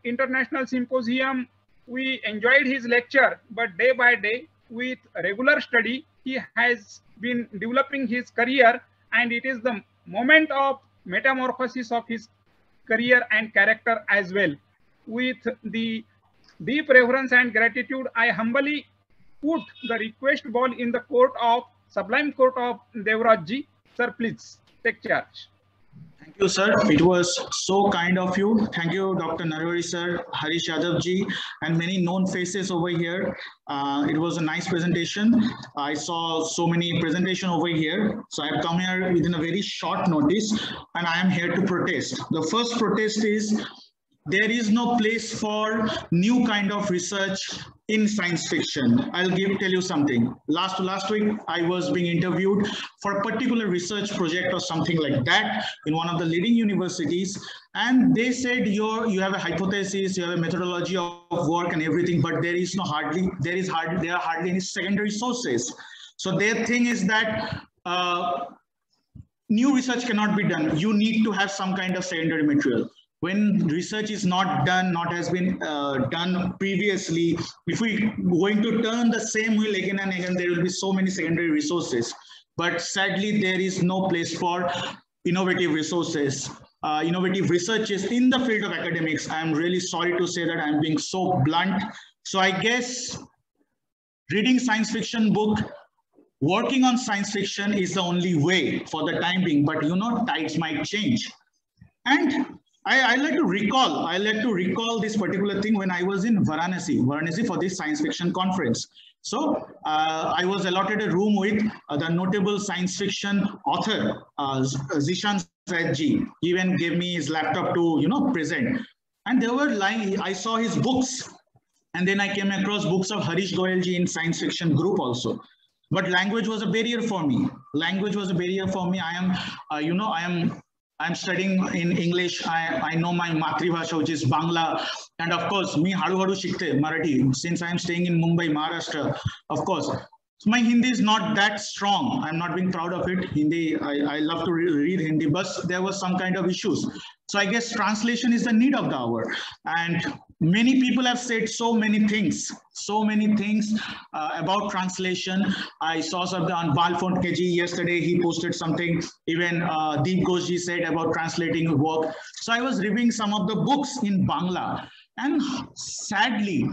international symposium, we enjoyed his lecture, but day by day, with regular study, he has been developing his career, and it is the moment of metamorphosis of his career and character as well. With the deep reverence and gratitude, I humbly put the request ball in the court of sublime court of Debraj ji. Sir, please take charge. Thank you, sir. It was so kind of you. Thank you, Dr. Narwari, sir, Harish Yadav ji, and many known faces over here. It was a nice presentation. I saw so many presentation over here. So I have come here within a very short notice, and I am here to protest. The first protest is there is no place for new kind of research in science fiction. I'll tell you something. Last week, I was being interviewed for a particular research project or something like that in one of the leading universities. And they said you have a hypothesis, you have a methodology of work and everything, but there are hardly any secondary sources. So their thing is that new research cannot be done. You need to have some kind of secondary material. When research is not done, has been done previously, if we going to turn the same wheel again and again, there will be so many secondary resources. But sadly, there is no place for innovative resources, innovative researches in the field of academics. I am really sorry to say that I'm being so blunt. So I guess reading science fiction book, working on science fiction is the only way for the time being, but tides might change. And I like to recall this particular thing when I was in Varanasi for this science fiction conference. So I was allotted a room with the notable science fiction author, Zishan Saidji. He even gave me his laptop to, present. And they were lying, I saw his books. And then I came across books of Harish Goyalji in science fiction group also. But language was a barrier for me. I'm studying in English. I know my Matribhasha, which is Bangla. And of course, me haru shikhte Marathi. Since I'm staying in Mumbai, Maharashtra, of course. So my Hindi is not that strong. I'm not being proud of it. Hindi, I love to read Hindi, but there was some kind of issues. So I guess translation is the need of the hour. And many people have said so many things about translation. I saw something on Balfont Keji yesterday. He posted something. Even Deep Ghoshji said about translating work. So I was reviewing some of the books in Bangla. And sadly,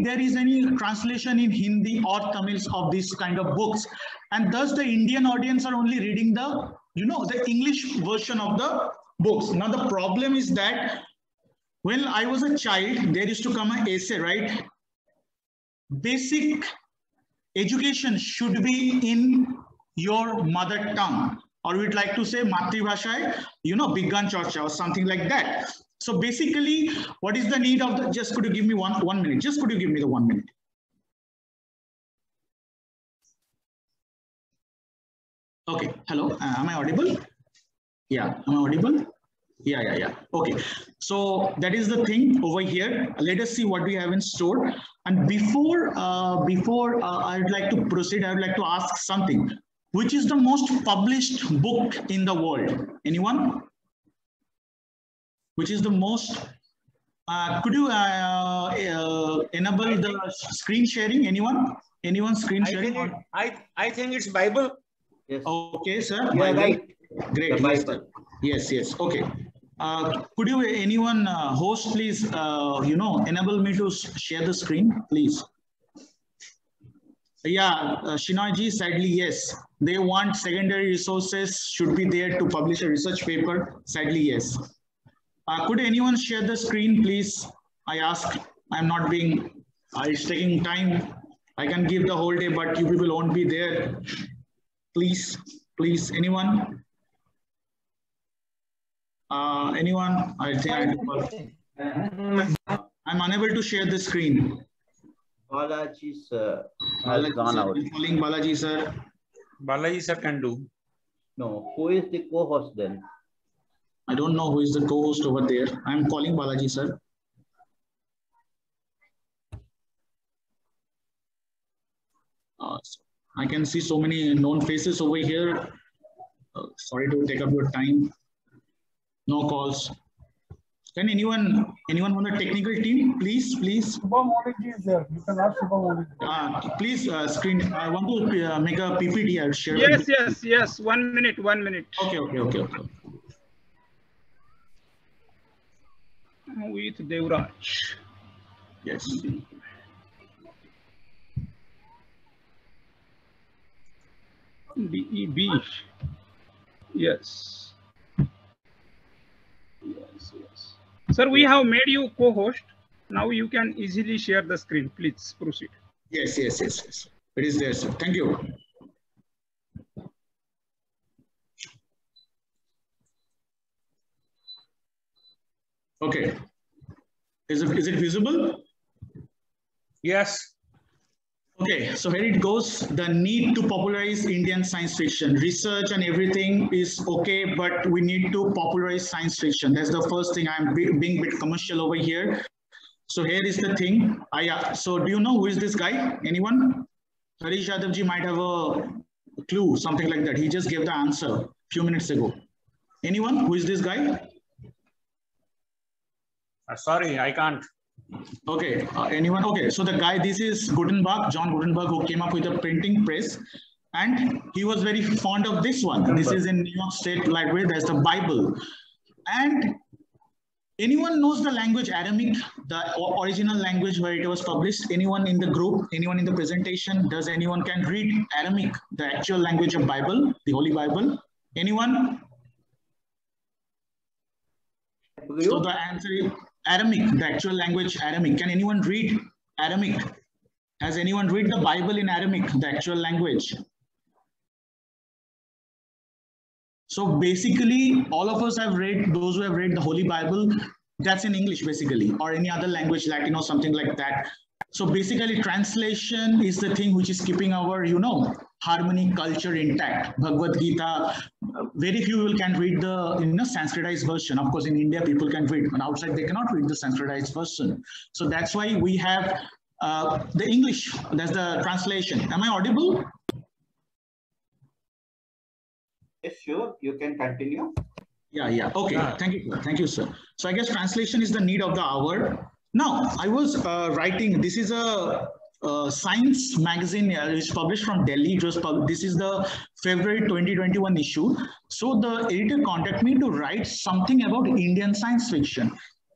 there is any translation in Hindi or Tamil of this kind of books. And thus the Indian audience are only reading the, the English version of the books. Now the problem is that when I was a child, there used to come an essay, right? Basic education should be in your mother tongue, or we'd like to say Matribhasha, Bigyan Charcha or something like that. So basically, what is the need of the, just could you give me one minute? Just could you give me the 1 minute? Okay, hello, am I audible? Yeah, am I audible? Yeah. Okay, so that is the thing over here. Let us see what we have in store. And before I would like to proceed, I would like to ask something. Which is the most published book in the world? Anyone? Which is the most? Could you enable the screen sharing? Anyone? Anyone screen sharing? I think it's Bible. Yes. Okay, sir. You are right. Great. Yes. Okay. Could you, anyone host, please, enable me to share the screen, please? Yeah, Shinoyji, sadly, yes. They want secondary resources should be there to publish a research paper. Sadly, yes. Could anyone share the screen, please? I ask. I'm not being, it's taking time. I can give the whole day, but you people won't be there. Please, anyone? Anyone? I think I'm unable to share the screen. Balaji sir has gone out. I'm calling Balaji sir. Balaji sir can do. No, who is the co-host then? I don't know who is the co-host over there. I'm calling Balaji sir. I can see so many known faces over here. Sorry to take up your time. No calls. Can anyone from the technical team, please? Subha Moulick is there. You can ask Subha Moulick. Please screen. I want to make a PPT. I'll share. Yes. 1 minute. Okay. With Debraj. Yes. DEB. Yes. Sir, we have made you co-host. Now you can easily share the screen. Please proceed. Yes. It is there, sir. Thank you. Okay. Is it visible? Yes. Okay, so here it goes. The need to popularize Indian science fiction. Research and everything is okay, but we need to popularize science fiction. That's the first thing. I'm being a bit commercial over here. So here is the thing. So do you know who is this guy? Anyone? Harish Yadavji might have a clue, something like that. He just gave the answer a few minutes ago. Anyone? Who is this guy? Sorry, I can't. Okay, anyone? Okay, so the guy, this is Gutenberg, John Gutenberg, who came up with a printing press, and he was very fond of this one. This is in New York State Library. There's the Bible. And anyone knows the language Aramaic, the original language where it was published? Anyone in the group, anyone in the presentation? Does anyone can read Aramaic, the actual language of Bible, the Holy Bible? Anyone? So the answer is Aramaic, the actual language Aramaic. Can anyone read Aramaic? Has anyone read the Bible in Aramaic, the actual language? So basically, all of us have read, those who have read the Holy Bible, that's in English basically, or any other language, Latin or something like that. So basically, translation is the thing which is keeping our, harmony, culture intact. Bhagavad Gita, very few people can read the Sanskritized version. Of course, in India, people can read, but outside they cannot read the Sanskritized version. So that's why we have the English. That's the translation. Am I audible? Yes, sure. You can continue. Yeah. Okay. Thank you, sir. So I guess translation is the need of the hour. Now, I was writing. This is a science magazine. It's published from Delhi. It was this is the February 2021 issue. So the editor contacted me to write something about Indian science fiction.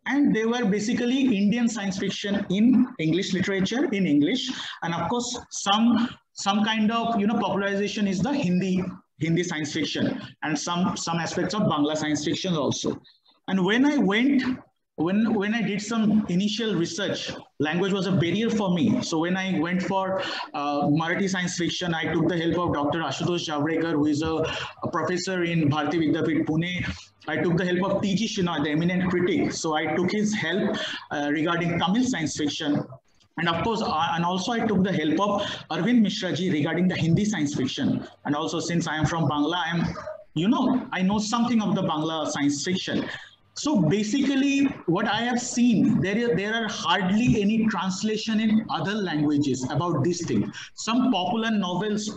And they were basically Indian science fiction in English literature, in English. And of course, some kind of, popularization is the Hindi science fiction, and some aspects of Bangla science fiction also. And when I did some initial research, language was a barrier for me. So when I went for Marathi science fiction, I took the help of Dr. Ashutosh Javrekar, who is a professor in Bharati Vidyapith, Pune. I took the help of T.G. Shinoy, the eminent critic. So I took his help regarding Tamil science fiction. And of course, and also I took the help of Arvind Mishra ji regarding the Hindi science fiction. And also, since I am from Bangla, I know something of the Bangla science fiction. So basically, what I have seen, there are hardly any translation in other languages about this thing. Some popular novels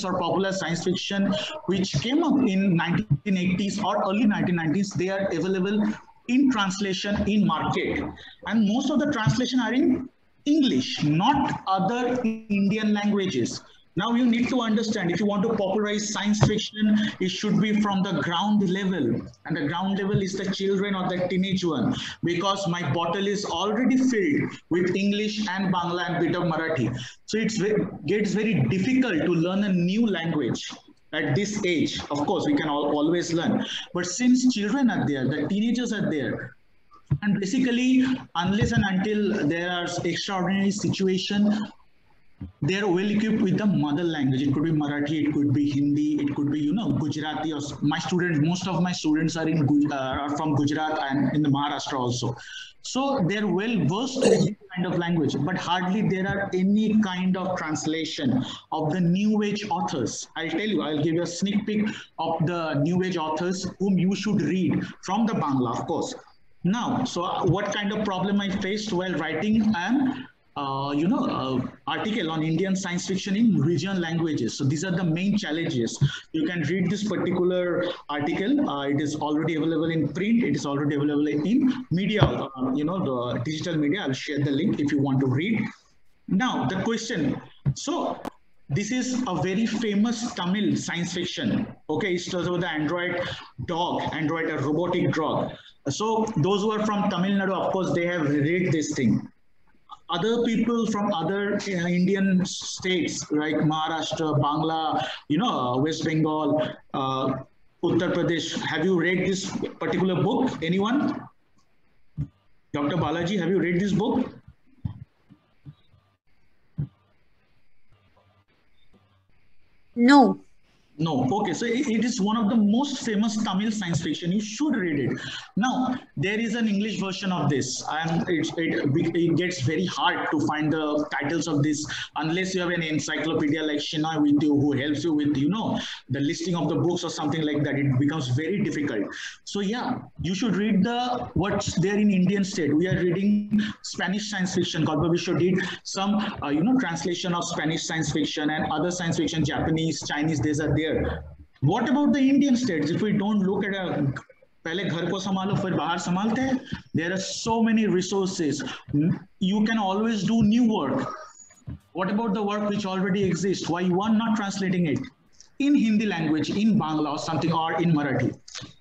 or popular science fiction which came up in 1980s or early 1990s, they are available in translation in market. And most of the translation are in English, not other Indian languages. Now you need to understand, if you want to popularize science fiction, it should be from the ground level. And the ground level is the children or the teenage one, because my bottle is already filled with English and Bangla and bit of Marathi. So it gets very difficult to learn a new language at this age. Of course, we can always learn. But since children are there, the teenagers are there, and basically, unless and until there are extraordinary situations, they are well equipped with the mother language. It could be Marathi, it could be Hindi, it could be Gujarati. Or most of my students are from Gujarat and in the Maharashtra also. So they're well versed with this kind of language, but hardly there are any kind of translation of the New Age authors. I'll tell you, I'll give you a sneak peek of the New Age authors whom you should read from the Bangla, of course. Now, so what kind of problem I faced while writing? article on Indian science fiction in regional languages. So these are the main challenges. You can read this particular article. It is already available in print. It is already available in media, the digital media. I'll share the link if you want to read. Now the question. So this is a very famous Tamil science fiction. Okay, it's about the android dog, a robotic dog. So those who are from Tamil Nadu, of course, they have read this thing. Other people from other Indian states like Maharashtra, Bangla, West Bengal, Uttar Pradesh, have you read this particular book? Anyone? Dr. Balaji, have you read this book? No. No. Okay, so it is one of the most famous Tamil science fiction. You should read it. Now, there is an English version of this, and it gets very hard to find the titles of this unless you have an encyclopedia like Shina with you who helps you with, the listing of the books or something like that. It becomes very difficult. So yeah, you should read what's there in Indian state. We are reading Spanish science fiction. We should read some, translation of Spanish science fiction and other science fiction, Japanese, Chinese, these are there. What about the Indian states? If we don't look at पहले घर को संभालो फिर बाहर संभालते हैं. There are so many resources. You can always do new work. What about the work which already exists? Why you are not translating it in Hindi language, in Bangla or something, or in Marathi?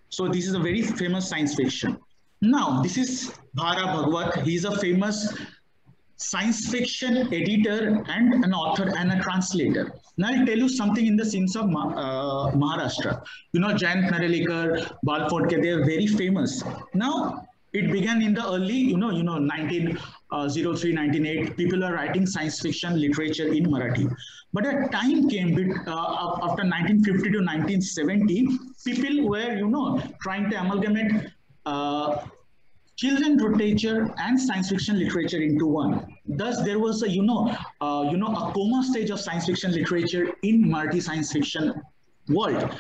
So this is a very famous science fiction. Now this is Bha Ra Bhagwat. He is a famous science fiction editor and an author and a translator. Now I'll tell you something in the sense of Maharashtra. Jayant Narelekar, Balford, they are very famous. Now it began in the early, 1903, 1908. People are writing science fiction literature in Marathi. But a time came after 1950 to 1970, people were, trying to amalgamate children literature and science fiction literature into one. Thus, there was a a coma stage of science fiction literature in Marathi science fiction world.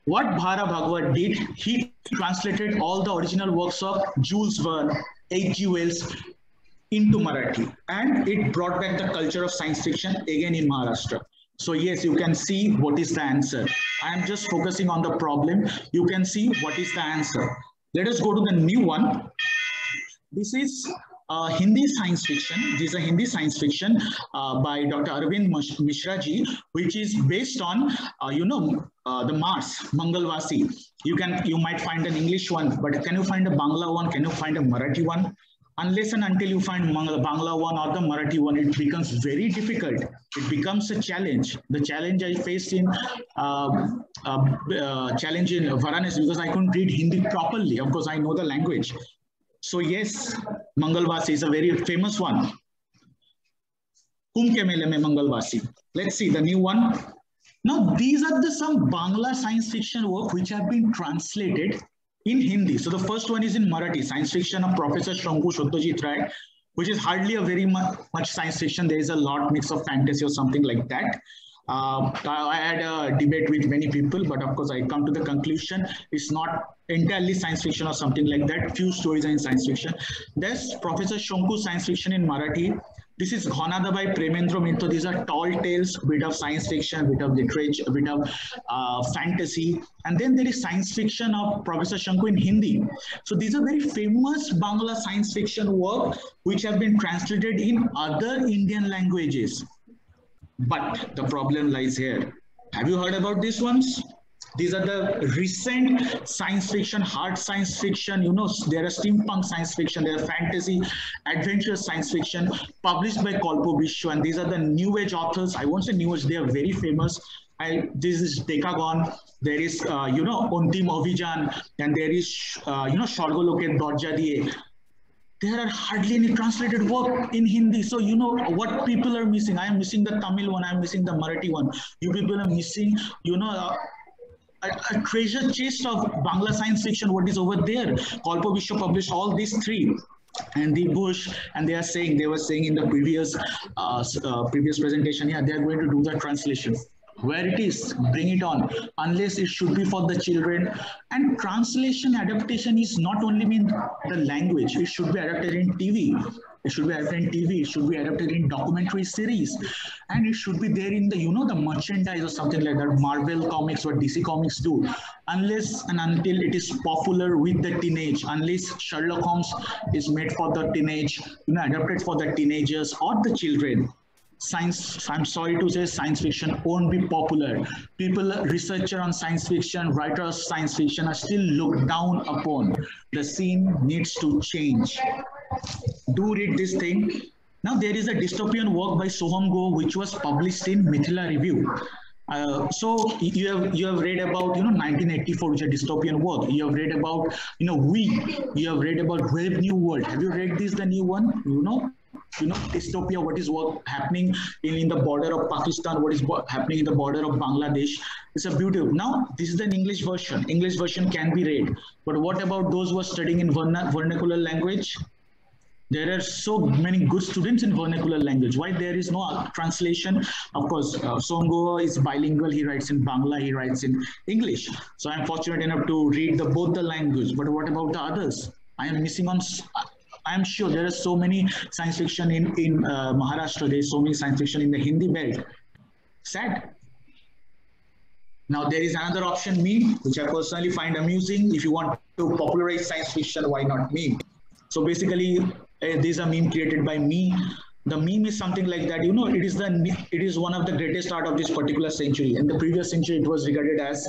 What Bha Ra Bhagwat did, he translated all the original works of Jules Verne, H.G. Wells into Marathi, and it brought back the culture of science fiction again in Maharashtra. So yes, you can see what is the answer. I am just focusing on the problem. You can see what is the answer. Let us go to the new one. This is Hindi science fiction. This is a Hindi science fiction by Dr. Arvind Mishra ji, which is based on, the Mars, Mangalvasi. You might find an English one, but can you find a Bangla one? Can you find a Marathi one? Unless and until you find Bangla one or the Marathi one, it becomes very difficult. It becomes a challenge. The challenge I faced in Varanasi, because I couldn't read Hindi properly. Of course, I know the language. So yes, Mangalvasi is a very famous one. Kumbh ke mele mein Mangalvasi. Let's see the new one. Now, these are some Bangla science fiction work which have been translated in Hindi. So the first one is in Marathi, science fiction of Professor Shanku Shoddajit Rai, which is hardly a very much science fiction. There is a lot mix of fantasy or something like that. I had a debate with many people, but of course I come to the conclusion it's not entirely science fiction or something like that. Few stories are in science fiction. There's Professor Shanku science fiction in Marathi. This is Ghanada by Premendra Mitto. These are tall tales, a bit of science fiction, a bit of literature, a bit of fantasy. And then there is science fiction of Professor Shanku in Hindi. So these are very famous Bangla science fiction work which have been translated in other Indian languages. But the problem lies here. Have you heard about these ones? These are the recent science fiction, hard science fiction, there are steampunk science fiction, there are fantasy, adventure sciance fiction published by Kalpo Vishwa, and these are the new age authors. I won't say new age, they are very famous. This is Decagon, there is, Ontim Ovijan, and there is, Shorgoloke Dorja Diye. There are hardly any translated work in Hindi. So, what people are missing. I am missing the Tamil one, I am missing the Marathi one. You people are missing, a treasure chest of Bangla science fiction, what is over there. Kalpo Vishwa published all these three. And the Bush, and they were saying in the previous presentation, yeah, they are going to do the translation. Where it is, bring it on, unless it should be for the children. And translation adaptation is not only mean the language, it should be adapted in TV. It should be adapted in TV. It should be adapted in documentary series, and it should be there in the the merchandise or something like that. Marvel comics, what DC comics do, unless and until it is popular with the teenage. Unless Sherlock Holmes is made for the teenage, adapted for the teenagers or the children. Science, I'm sorry to say, science fiction won't be popular. People, researcher on science fiction, writers of science fiction are still looked down upon. The scene needs to change. Do read this thing. Now there is a dystopian work by Soham Go which was published in Mithila Review. So you have read about 1984, which is a dystopian work. You have read about you have read about Brave New World. Have you read this, the new one? Dystopia, what is happening in the border of Pakistan, what is happening in the border of Bangladesh. It's a beautiful. Now this is an English version. English version can be read, but what about those who are studying in vernacular language? There are so many good students in vernacular language. Why there is no translation? Of course, Songo is bilingual. He writes in Bangla, he writes in English. So I'm fortunate enough to read both the language. But what about the others? I am missing on. I'm sure there are so many science fiction in Maharashtra. There's so many science fiction in the Hindi belt. Sad. Now there is another option, meme, which I personally find amusing. If you want to popularize science fiction, why not meme? So basically, these are meme created by me. The meme is something like that. It is one of the greatest art of this particular century. In the previous century, it was regarded as,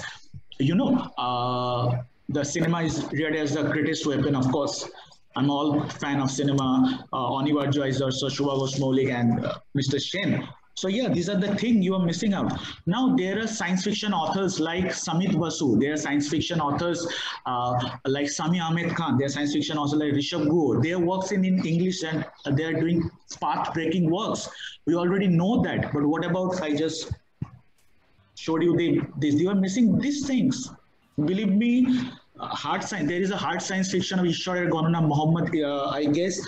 the cinema is regarded as the greatest weapon. Of course, I'm all fan of cinema. Onivar Joyzer, Debraj Moulick, and Mr. Shen. So yeah, these are the things you are missing out. Now there are science fiction authors like Samit Basu. There are science fiction authors like Sami Ahmed Khan. There are science fiction authors like Rishabh Gur. Their works in English, and they are doing path-breaking works. We already know that. But what about, I just showed you this. You are missing these things. Believe me, hard science. There is a hard science fiction of Ishwar Gonana Muhammad, I guess.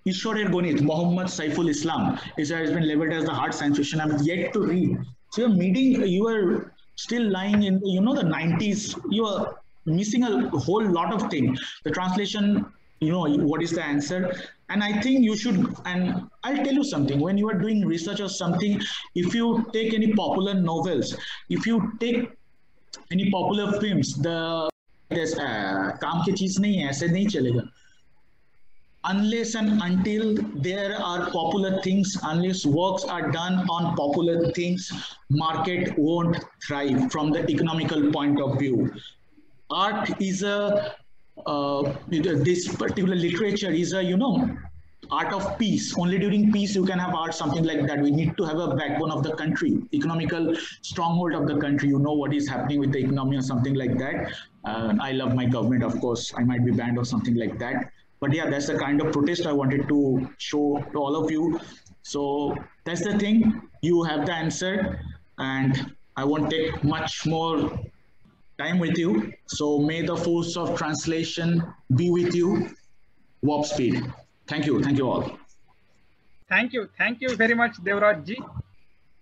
Ishwar Gonit, Muhammad Saiful Islam, has been labeled as the hard science fiction. I'm yet to read. So you are still lying in the, the 90s. You are missing a whole lot of things. The translation, what is the answer? And I think you should, and I'll tell you something, when you are doing research or something, if you take any popular novels, if you take any popular films, there's काम की चीज नहीं है, ऐसे नहीं चलेगा. Unless and until there are popular things, unless works are done on popular things, market won't thrive from the economical point of view. Art is this particular literature is art of peace. Only during peace you can have art, something like that. We need to have a backbone of the country, economical stronghold of the country. What is happening with the economy or something like that. I love my government, of course. I might be banned or something like that. But yeah, that's the kind of protest I wanted to show to all of you. So that's the thing. You have the answer, and I won't take much more time with you. So may the force of translation be with you. Warp speed. Thank you. Thank you all. Thank you. Thank you very much, Debraj ji.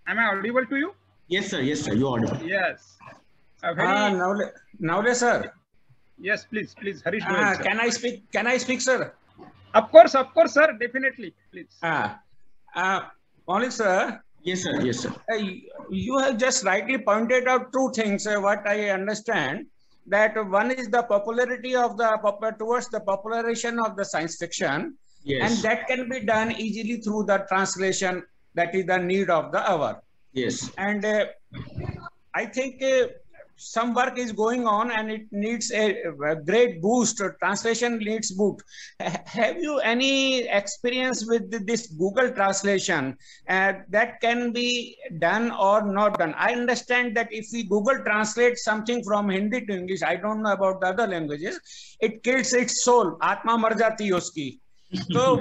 Am I audible to you? Yes, sir. Yes, sir. You're audible. Yes. Nowadays, sir. Yes, please, Harish. Can I speak? Can I speak, sir? Of course, sir. Definitely, please. Maulik, sir. Yes, sir. Yes, sir. You have just rightly pointed out two things. What I understand, that one is the popularity of towards the popularization of the science fiction, yes, and that can be done easily through the translation. That is the need of the hour. Yes, and I think some work is going on, and it needs a great boost. Translation needs boost. Have you any experience with this Google translation that can be done or not done? I understand that if we Google translate something from Hindi to English, I don't know about the other languages, it kills its soul. आत्मा मर जाती है उसकी. So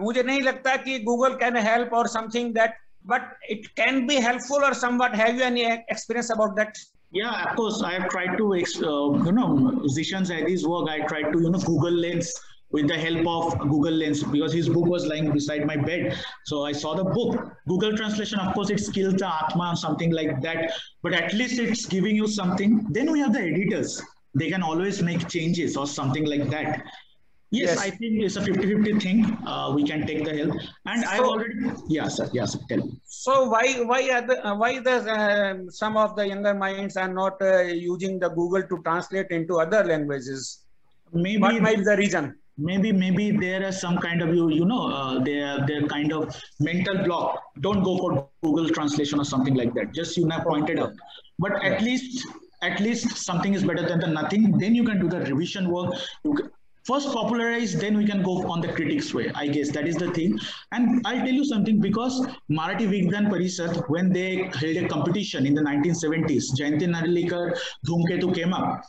मुझे नहीं लगता कि Google can help or something that, but it can be helpful or somewhat. Have you any experience about that? Yeah, of course. I have tried to, Zishan Zaid's work. I tried to, Google Lens with the help of Google Lens, because his book was lying beside my bed. So I saw the book. Google translation, of course, it kills the Atma or something like that. But at least it's giving you something. Then we have the editors. They can always make changes or something like that. Yes, I think it's a 50-50 thing. We can take the help. And I already, yes, sir, tell me. So why some of the younger minds are not using the Google to translate into other languages? Maybe what might be the reason? Maybe there are some kind of they're kind of mental block. Don't go for Google translation or something like that. Just you have pointed out. But at least something is better than the nothing. Then you can do the revision work. First popularize, then we can go on the critics way. I guess that is the thing. And I'll tell you something, because Marathi Vigyan Parishad, when they held a competition in the 1970s, Jayanti Narlikar Dhumketu came up.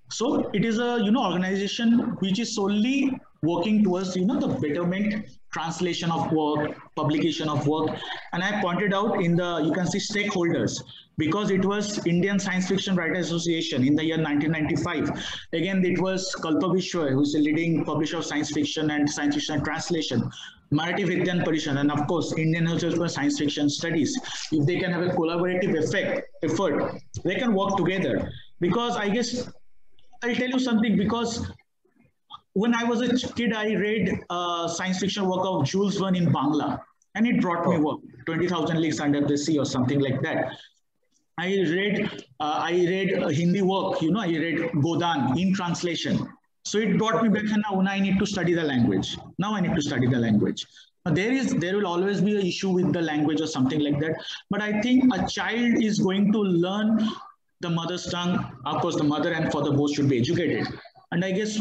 So it is a organization which is solely working towards the betterment, translation of work, publication of work. And I pointed out in the, you can see stakeholders, because it was Indian Science Fiction Writers Association in the year 1995. Again, it was Kalpa Vishwa, who is a leading publisher of science fiction and translation. Marathi Vigyan Parishad, and of course, Indian Institute for Science Fiction Studies. If they can have a collaborative effort, they can work together. Because I guess, I'll tell you something, because when I was a kid, I read science fiction work of Jules Verne in Bangla, and it brought me work, 20,000 Leagues Under the Sea or something like that. I read Hindi work, I read Godan in translation. So it brought me back, and now I need to study the language. Now there will always be an issue with the language or something like that. But I think a child is going to learn the mother's tongue. Of course, the mother and father both should be educated. And I guess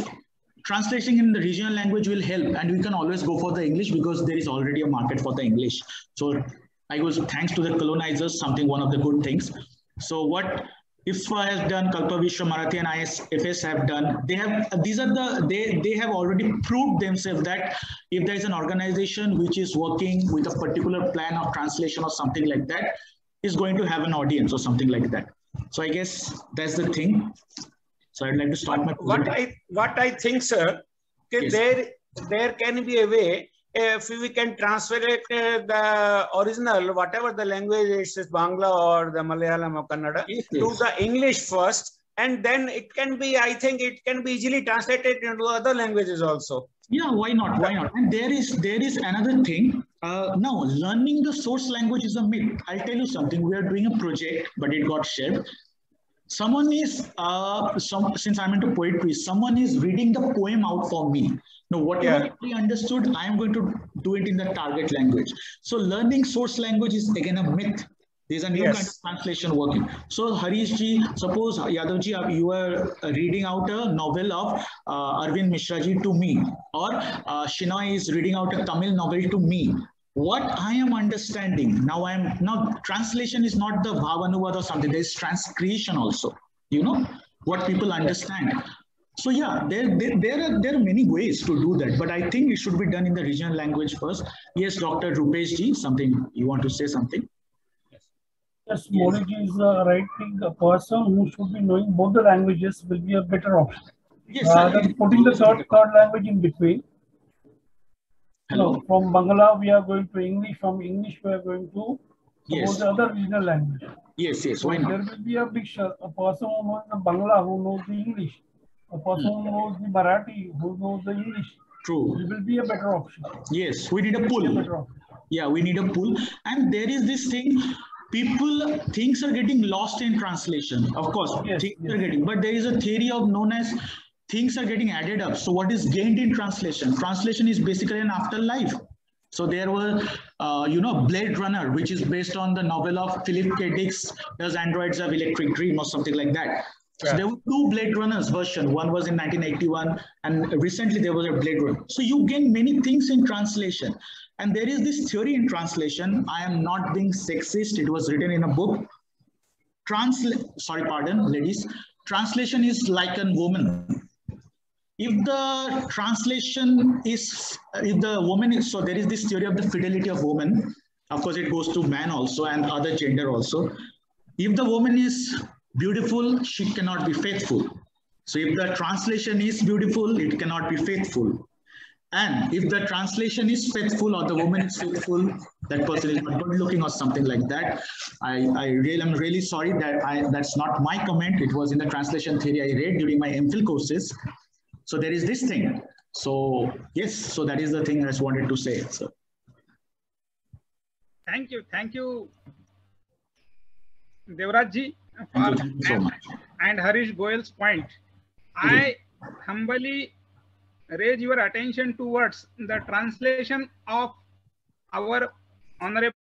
translating in the regional language will help, and we can always go for the English because there is already a market for the English. So I was, thanks to the colonizers, one of the good things. So what IFSFA has done, Kalpa Vishwa, Marathi and ISFS have done, they have already proved themselves that if there is an organization which is working with a particular plan of translation or something like that, is going to have an audience or something like that. So I guess that's the thing. So I'd like to start my what I think, sir, yes. there can be a way if we can translate the original, whatever the language is, Bangla or the Malayalam or Kannada, to the English first, and then it can be, I think it can be easily translated into other languages also. Yeah, why not? And there is another thing. Now, learning the source language is a myth. I'll tell you something. We are doing a project, but it got shelved. Someone is, since I'm into poetry, someone is reading the poem out for me. Now, whatever I understood, I am going to do it in the target language. So learning source language is again a myth. There's a new kind of translation working. So Harish ji, suppose Yadav ji, you are reading out a novel of Arvind Mishra ji to me, or Shinoy is reading out a Tamil novel to me. What I am understanding now, translation is not the Bhavanuvad or something. There is transcreation also. What people understand. So yeah, there are many ways to do that, but I think it should be done in the regional language first. Yes, Dr. Rupesh ji, something you want to say something? Yes, Moulick is the right thing. A person who should be knowing both the languages will be a better option. Yes, than putting the third language in between. Hello. No, from Bangla we are going to English. From English we are going to the other regional language. Yes, so why not? There will be a mixture. A person who knows the Bangla, who knows the English. A person who knows the Marathi, who knows the English. True. It will be a better option. Yes, we need a pull. Yeah, we need a pull. And there is this thing, things are getting lost in translation. Of course, things are getting, but there is a theory known as things are getting added up. So what is gained in translation? Translation is basically an afterlife. So there were, Blade Runner, which is based on the novel of Philip K. Dick's Does Androids Have Electric Dream or something like that. So there were two Blade Runners version. One was in 1981, and recently there was a Blade Runner. So you gain many things in translation. And there is this theory in translation. I am not being sexist. It was written in a book. Sorry, pardon, ladies. Translation is like a woman. If the translation is, if the woman is, so there is this theory of the fidelity of woman. Of course, it goes to man also and other gender also. If the woman is beautiful, she cannot be faithful. So if the translation is beautiful, it cannot be faithful. And if the translation is faithful or the woman is faithful, that person is not good looking or something like that. I'm really sorry that that's not my comment. It was in the translation theory I read during my MPhil courses. So there is this thing. So yes, so that is the thing I just wanted to say. So Thank you, Debraj ji, thank you so much. and Harish Goyal's point. I humbly raise your attention towards the translation of our Honorable